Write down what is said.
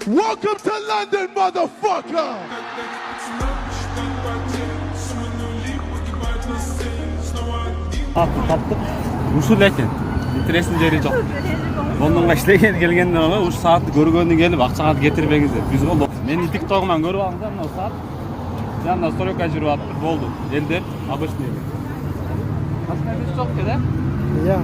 Welcome to London, motherfucker. Taptık. Usul lekin. Interesin jeri jok. Londonga işleyen kelgenden ola uş saatni көргөнү келип акчаңызды кетирбеңиздер. Биз болду. Менин TikTok'уман көрүп алыңыздар, мына саат. Жанында стройка жүрүп атты. Болду. Элдер обычный. Баска бир жок да? Ya.